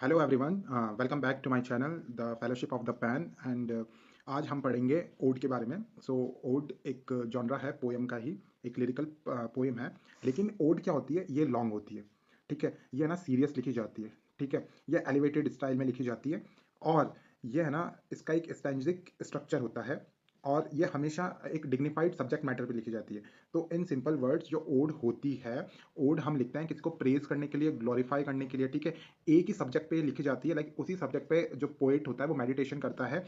Hello everyone, welcome back to my channel the fellowship of the pen and आज हम पढ़ेंगे odd के बारे में। ओड एक जॉनरा है पोएम का ही, एक लिरिकल पोएम है। लेकिन ओड क्या होती है? ये लॉन्ग होती है। ठीक है, ये ना सीरियस लिखी जाती है। ठीक है, ये एलिवेटेड स्टाइल में लिखी जाती है और ये है ना, इसका एक स्टैंजिक स्ट्रक्चर होता है और ये हमेशा एक डिग्निफाइड सब्जेक्ट मैटर पे लिखी जाती है। तो इन सिंपल वर्ड्स जो ओड होती है, ओड हम लिखते हैं किसी को प्रेज करने के लिए, ग्लोरीफाई करने के लिए। ठीक है, एक ही सब्जेक्ट पे लिखी जाती है, लाइक उसी सब्जेक्ट पे जो पोएट होता है वो मेडिटेशन करता है,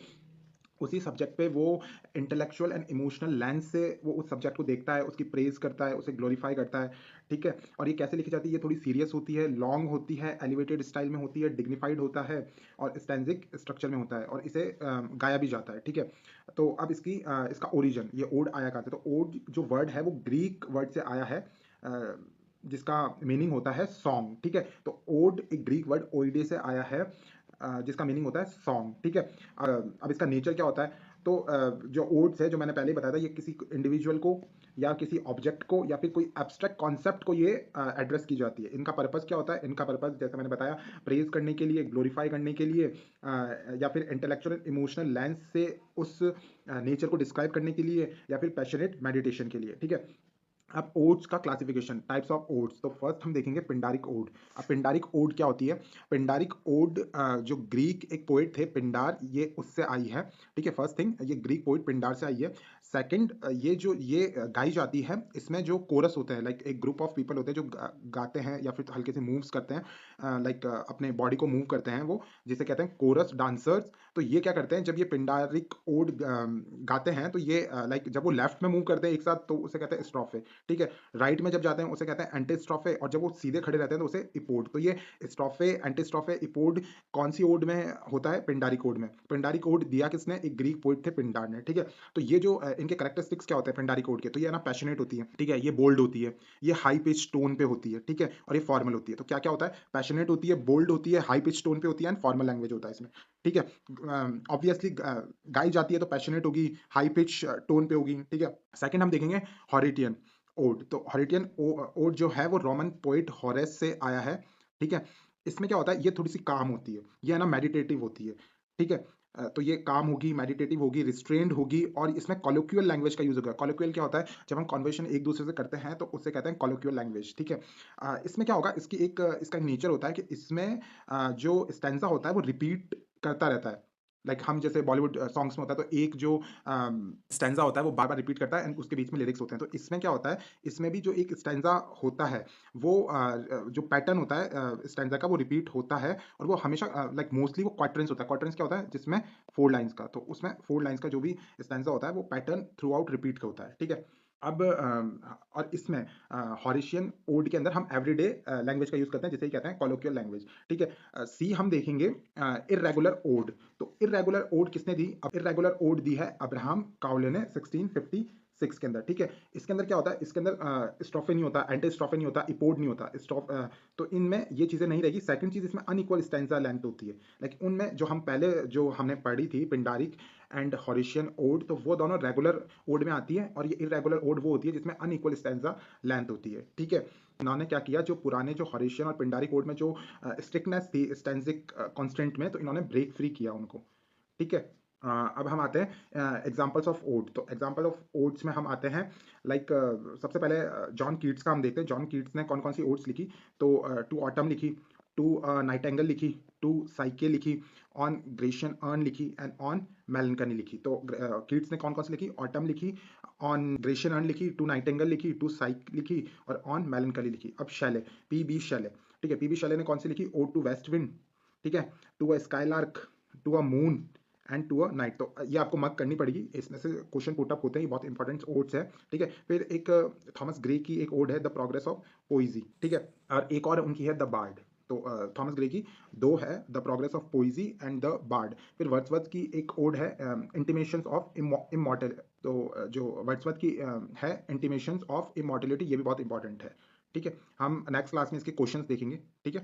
उसी सब्जेक्ट पे वो इंटेलेक्चुअल एंड इमोशनल लेंस से वो उस सब्जेक्ट को देखता है, उसकी प्रेज करता है, उसे ग्लोरीफाई करता है। ठीक है, और ये कैसे लिखी जाती है? ये थोड़ी सीरियस होती है, लॉन्ग होती है, एलिवेटेड स्टाइल में होती है, डिग्निफाइड होता है और स्टैंजिक स्ट्रक्चर में होता है और इसे गाया भी जाता है। ठीक है, तो अब इसका ओरिजिन, ये ओड आया कहाँ से? तो ओड जो वर्ड है वो ग्रीक वर्ड से आया है, जिसका मीनिंग होता है सॉन्ग। ठीक है, तो ओड एक ग्रीक वर्ड ओइडे से आया है, जिसका मीनिंग होता है सॉन्ग। ठीक है, अब इसका नेचर क्या होता है? तो जो ओड्स है, जो मैंने पहले ही बताया था, ये किसी इंडिविजुअल को या किसी ऑब्जेक्ट को या फिर कोई एब्स्ट्रैक्ट कॉन्सेप्ट को ये एड्रेस की जाती है। इनका पर्पस क्या होता है? इनका पर्पस जैसे मैंने बताया, प्रेज करने के लिए, ग्लोरीफाई करने के लिए, या फिर इंटेलेक्चुअल इमोशनल लेंस से उस नेचर को डिस्क्राइब करने के लिए, या फिर पैशनेट मेडिटेशन के लिए। ठीक है, अब ओड्स का क्लासिफिकेशन, टाइप्स ऑफ ओड्स। तो फर्स्ट हम देखेंगे पिंडारिक ओड। अब पिंडारिक ओड क्या होती है? पिंडारिक ओड, जो ग्रीक एक पोइट थे पिंडार, ये उससे आई है। ठीक है, फर्स्ट थिंग, ये ग्रीक पोइट पिंडार से आई है। सेकंड, ये गाई जाती है, इसमें जो कोरस होते हैं, लाइक एक ग्रुप ऑफ पीपल होते हैं जो गाते हैं या फिर हल्के से मूव्स करते हैं, लाइक अपने बॉडी को मूव करते हैं, वो जिसे कहते हैं कोरस डांसर्स। तो ये क्या करते हैं, जब ये पिंडारिक ओड गाते हैं, तो ये लाइक जब वो लेफ्ट में मूव करते हैं एक साथ, तो उसे कहते हैं स्ट्रोफे। ठीक है, राइट में जब जाते हैं उसे कहते हैं एंटी स्ट्रोफे, और जब वो सीधे खड़े रहते हैं तो उसे इपोड। तो ये स्ट्रोफे, एंटी स्ट्रोफे, इपोड कौन सी ओड में होता है? पिंडारिक ओड में। पिंडारिक ओड दिया किसने? एक ग्रीक पोइट थे पिंडार ने। ठीक है, तो ये जो इनके कैरेक्टरिस्टिक्स क्या होते हैं पिंडारिक ओड के? तो ये ना पैशनेट होती है। ठीक है, ये बोल्ड होती है, ये हाई पिच टोन पे होती है। ठीक है, और ये फॉर्मल होती है। तो क्या क्या होता है? पैशनेट होती है, बोल्ड होती है, हाई पिच टोन पे होती है एंड फॉर्मल लैंग्वेज होता है इसमें। ठीक है, ऑब्वियसली गाई जाती है तो पैशनेट होगी, हाई पिच टोन पे होगी। ठीक है, सेकंड हम देखेंगे हॉरिटियन ओड। तो हॉरिटियन ओड जो है वो रोमन पोइट हॉरेस से आया है। ठीक है, इसमें क्या होता है? ये थोड़ी सी काम होती है, ये है ना मेडिटेटिव होती है। ठीक है, तो ये काम होगी, मेडिटेटिव होगी, रिस्ट्रेंड होगी और इसमें कॉलोक्यूअल लैंग्वेज का यूज होगा। कॉलोक्यूअल क्या होता है? जब हम कन्वर्सेशन एक दूसरे से करते हैं तो उससे कहते हैं कॉलोक्यूअल लैंग्वेज। ठीक है, इसमें क्या होगा? इसका एक नेचर होता है कि इसमें जो स्टैंजा होता है वो रिपीट करता रहता है। लाइक हम जैसे बॉलीवुड सॉन्ग्स में होता है, तो एक जो स्टैंजा होता है वो बार बार रिपीट करता है एंड उसके बीच में लिरिक्स होते हैं। तो इसमें क्या होता है? इसमें भी जो एक स्टैंजा होता है, वो जो पैटर्न होता है स्टैंजा का, वो रिपीट होता है और वो हमेशा लाइक मोस्टली वो क्वार्टरंस होता है। क्वार्टरंस क्या होता है? जिसमें फोर लाइन्स का, तो उसमें फोर लाइन्स का जो भी स्टैंजा होता है वो पैटर्न थ्रू आउट रिपीट का होता है। ठीक है, अब और इसमें हॉरिशियन ओड के अंदर हम एवरीडे लैंग्वेज का यूज करते हैं, जिसे कहते हैं कॉलोकियल लैंग्वेज। ठीक है, सी हम देखेंगे इरेगुलर ओड। तो इरेगुलर ओड किसने दी? अब इरेगुलर ओड दी है अब्राहम काउले ने 1656 के अंदर। ठीक है, इसके अंदर क्या होता है? इसके अंदर स्ट्रोफे नहीं होता, एंटी स्ट्रोफे नहीं होता, इपोड नहीं होता, तो इनमें ये चीजें नहीं रहेगी। सेकंड चीज, इसमें अनइक्वल स्टैंजा लेंथ होती है। लाइक उनमें जो हम पहले जो हमने पढ़ी थी पिंडारिक एंड हॉरिशियन ओड, तो वो दोनों रेगुलर ओड में आती है और ये इरेगुलर ओड वो होती है जिसमें अनइक्वल स्टैंजा लेंथ होती है। ठीक है, इन्होंने क्या किया, जो पुराने जो हॉरिशियन और पिंडारिक ओड में जो स्ट्रिक्टनेस थी स्टैंजिक कॉन्स्टेंट में, तो इन्होंने ब्रेक फ्री किया उनको। ठीक है, अब हम आते हैं एग्जाम्पल्स ऑफ ओड। तो एग्जाम्पल ऑफ ओड्स में हम आते हैं, लाइक सबसे पहले जॉन कीट्स का हम देखते हैं। जॉन कीट्स ने कौन कौन सी ओड्स लिखी? तो टू ऑटम लिखी, टू नाइटेंगल लिखी, टू साइके लिखी, ऑन ग्रेशियन अर्न लिखी एंड ऑन मेलनकनी लिखी। तो कीट्स ने कौन कौन सी लिखी? ऑटम लिखी, ऑन ग्रेशियन अर्न लिखी, टू नाइटेंगल लिखी, टू साइक लिखी और ऑन मेलनकली लिखी। अब शैले, पी बी शैले। ठीक है, पी बी शैले ने कौन सी लिखी? Ode to west wind. ठीक है, to a skylark, to a moon and to a night. तो ये आपको मार्क करनी पड़ेगी, इसमें से क्वेश्चन पुट अप होते हैं, ये बहुत इंपॉर्टेंट ओड्स है। ठीक है, फिर एक थॉमस ग्रे की एक ओड है द प्रोग्रेस ऑफ पोइजी। ठीक है, और एक और उनकी है द बार्ड। तो थॉमस ग्रे की दो है, the progress of poesy and the bard. फिर वर्ड्सवर्थ की एक ओड है इंटीमेशंस ऑफ इमॉर्टल। तो जो वर्ड्सवर्थ की है इंटीमेशंस ऑफ इमॉर्टलिटी, ये भी बहुत इंपॉर्टेंट है। ठीक है, हम नेक्स्ट क्लास में इसके क्वेश्चंस देखेंगे। ठीक है,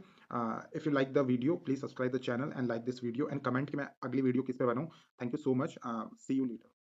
if you like the video please subscribe the channel and like this video and comment कि मैं अगली वीडियो किस पे बनाऊं। Thank you so much, see you letter.